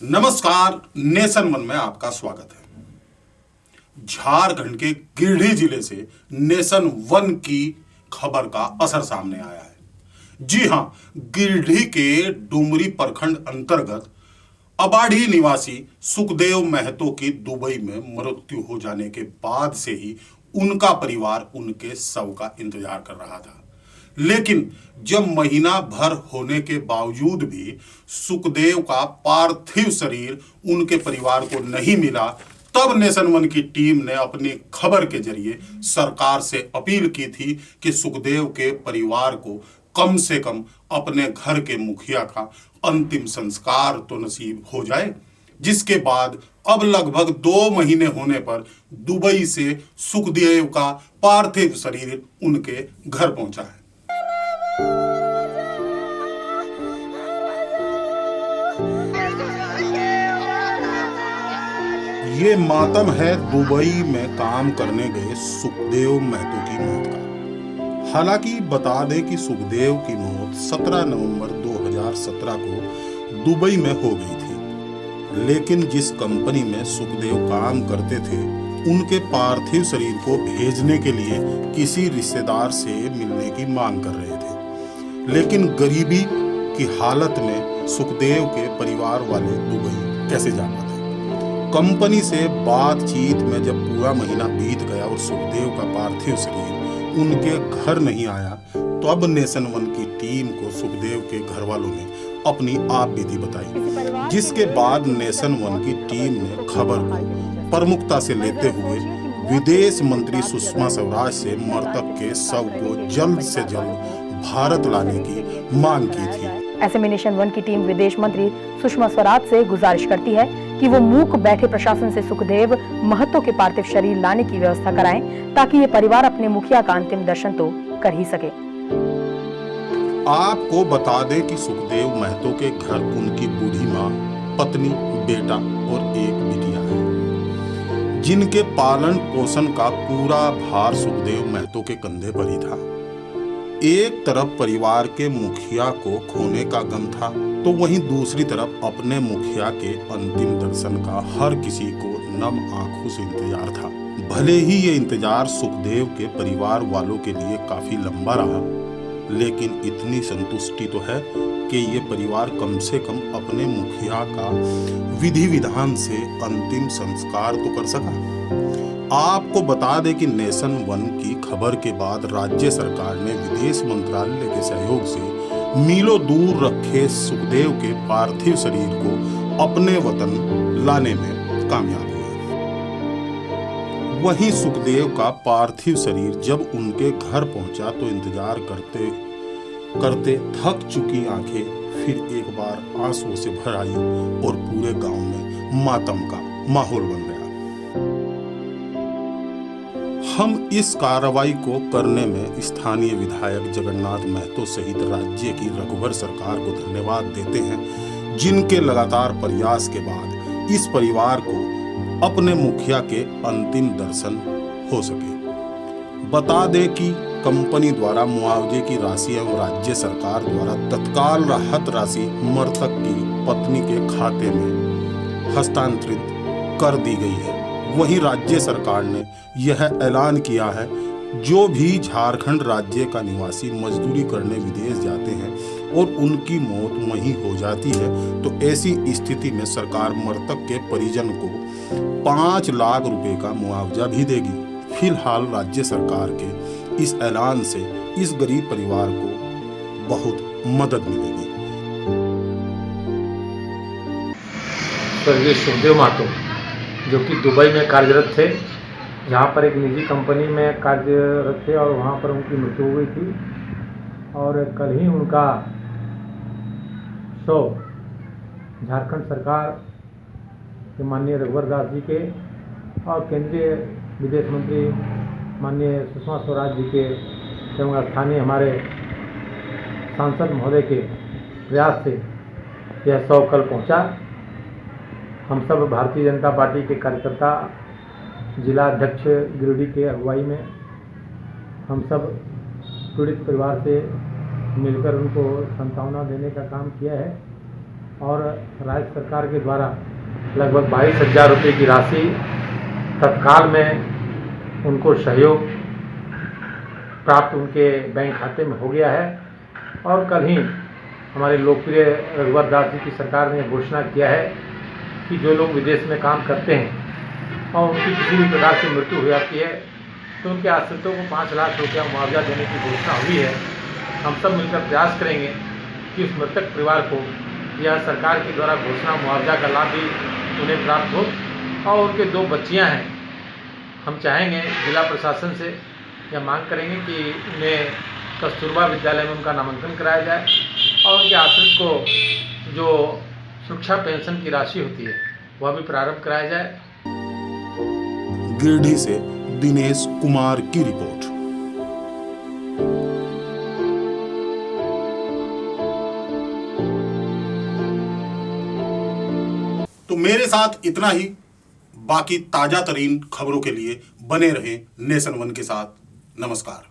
नमस्कार, nation one में आपका स्वागत है। झारखंड के गिरिडीह जिले से नेशन वन की खबर का असर सामने आया है। जी हां, गिरिडीह के डुमरी प्रखंड अंतर्गत अबाड़ी निवासी सुखदेव महतो की दुबई में मृत्यु हो जाने के बाद से ही उनका परिवार उनके शव का इंतजार कर रहा था। लेकिन जब महीना भर होने के बावजूद भी सुखदेव का पार्थिव शरीर उनके परिवार को नहीं मिला, तब नेशन वन की टीम ने अपनी खबर के जरिए सरकार से अपील की थी कि सुखदेव के परिवार को कम से कम अपने घर के मुखिया का अंतिम संस्कार तो नसीब हो जाए। जिसके बाद अब लगभग 2 महीने होने पर दुबई से सुखदेव का पार्थिव शरीर उनके घर पहुंचा है। ये मातम है दुबई में काम करने गए सुखदेव महतो की मौत का। हालांकि बता दें कि सुखदेव की मौत 17 नवंबर 2017 को दुबई में हो गई थी, लेकिन जिस कंपनी में सुखदेव काम करते थे उनके पार्थिव शरीर को भेजने के लिए किसी रिश्तेदार से मिलने की मांग कर रहे थे। लेकिन गरीबी की हालत में सुखदेव के परिवार वाले दुबई कैसे जा पाते। कंपनी से बातचीत में जब पूरा महीना बीत गया और सुखदेव का पार्थिव शरीर उनके घर नहीं आया, तो अब नेशन वन की टीम को सुखदेव के घर वालों ने अपनी आप बीती बताई। जिसके बाद नेशन वन की टीम ने खबर को प्रमुखता से लेते हुए विदेश मंत्री सुषमा स्वराज से मृतक के शव को जल्द से जल्द भारत लाने की मांग की थी। ऐसे में नेशन वन की टीम विदेश मंत्री सुषमा स्वराज से गुजारिश करती है कि वो मूक बैठे प्रशासन से सुखदेव महतो के पार्थिव शरीर लाने की व्यवस्था कराएं, ताकि ये परिवार अपने मुखिया का अंतिम दर्शन तो कर ही सके। आपको बता दें कि सुखदेव महतो के घर उनकी बूढ़ी माँ, पत्नी, बेटा और एक बिटिया है, जिनके पालन पोषण का पूरा भार सुखदेव महतो के कंधे पर ही था। एक तरफ परिवार के मुखिया को खोने का गम था, तो वहीं दूसरी तरफ अपने मुखिया के अंतिम दर्शन का हर किसी को नम आंखों से इंतजार था। भले ही ये इंतजार सुखदेव के परिवार वालों के लिए काफी लंबा रहा, लेकिन इतनी संतुष्टि तो है कि ये परिवार कम से कम अपने मुखिया का विधि विधान से अंतिम संस्कार तो कर सका। आपको बता दें कि नेशन वन की खबर के बाद राज्य सरकार ने विदेश मंत्रालय के सहयोग से मीलों दूर रखे सुखदेव के पार्थिव शरीर को अपने वतन लाने में कामयाब हुए। वहीं सुखदेव का पार्थिव शरीर जब उनके घर पहुंचा तो इंतजार करते करते थक चुकी आंखें फिर एक बार आंसुओं से भर आई और पूरे गांव में मातम का माहौल बन गया। हम इस कार्रवाई को करने में स्थानीय विधायक जगन्नाथ महतो सहित राज्य की रघुवर सरकार को धन्यवाद देते हैं, जिनके लगातार प्रयास के बाद इस परिवार को अपने मुखिया के अंतिम दर्शन हो सके। बता दें कि कंपनी द्वारा मुआवजे की राशि एवं राज्य सरकार द्वारा तत्काल राहत राशि मृतक की पत्नी के खाते में हस्तांतरित कर दी गई है। वहीं राज्य सरकार ने यह ऐलान किया है, जो भी झारखंड राज्य का निवासी मजदूरी करने विदेश जाते हैं और उनकी मौत वहीं हो जाती है, तो ऐसी स्थिति में सरकार मृतक के परिजन को 5 लाख रुपए का मुआवजा भी देगी। फिलहाल राज्य सरकार के इस ऐलान से इस गरीब परिवार को बहुत मदद मिलेगी। स्वर्गीय सुखदेव महतो जो कि दुबई में कार्यरत थे, जहाँ पर एक निजी कंपनी में कार्यरत थे और वहाँ पर उनकी मृत्यु हो गई थी। और कल ही उनका शव झारखंड सरकार के माननीय रघुवर दास जी के और केंद्रीय विदेश मंत्री माननीय सुषमा स्वराज जी के एवं स्थानीय हमारे सांसद महोदय के प्रयास से यह शव कल पहुँचा। हम सब भारतीय जनता पार्टी के कार्यकर्ता, जिला अध्यक्ष गिरिडीह के अगुवाई में हम सब पीड़ित परिवार से मिलकर उनको सांत्वना देने का काम किया है। और राज्य सरकार के द्वारा लगभग 22,000 रुपये की राशि तत्काल में उनको सहयोग प्राप्त उनके बैंक खाते में हो गया है। और कल ही हमारे लोकप्रिय रघुवर दास जी की सरकार ने घोषणा किया है कि जो लोग विदेश में काम करते हैं और उनकी किसी भी प्रकार से मृत्यु हो जाती है तो उनके आश्रितों को 5 लाख रुपया मुआवजा देने की घोषणा हुई है। हम सब मिलकर प्रयास करेंगे कि उस मृतक परिवार को यह सरकार के द्वारा घोषणा मुआवजा का लाभ भी उन्हें प्राप्त हो। और उनके 2 बच्चियां हैं, हम चाहेंगे जिला प्रशासन से यह मांग करेंगे कि उन्हें कस्तूरबा विद्यालय में उनका नामांकन कराया जाए और उनके आश्रित को जो सुरक्षा पेंशन की राशि होती है वह भी प्रारंभ कराया जाए। गिरिडीह से दिनेश कुमार की रिपोर्ट। तो मेरे साथ इतना ही। बाकी ताजा तरीन खबरों के लिए बने रहें नेशन वन के साथ। नमस्कार।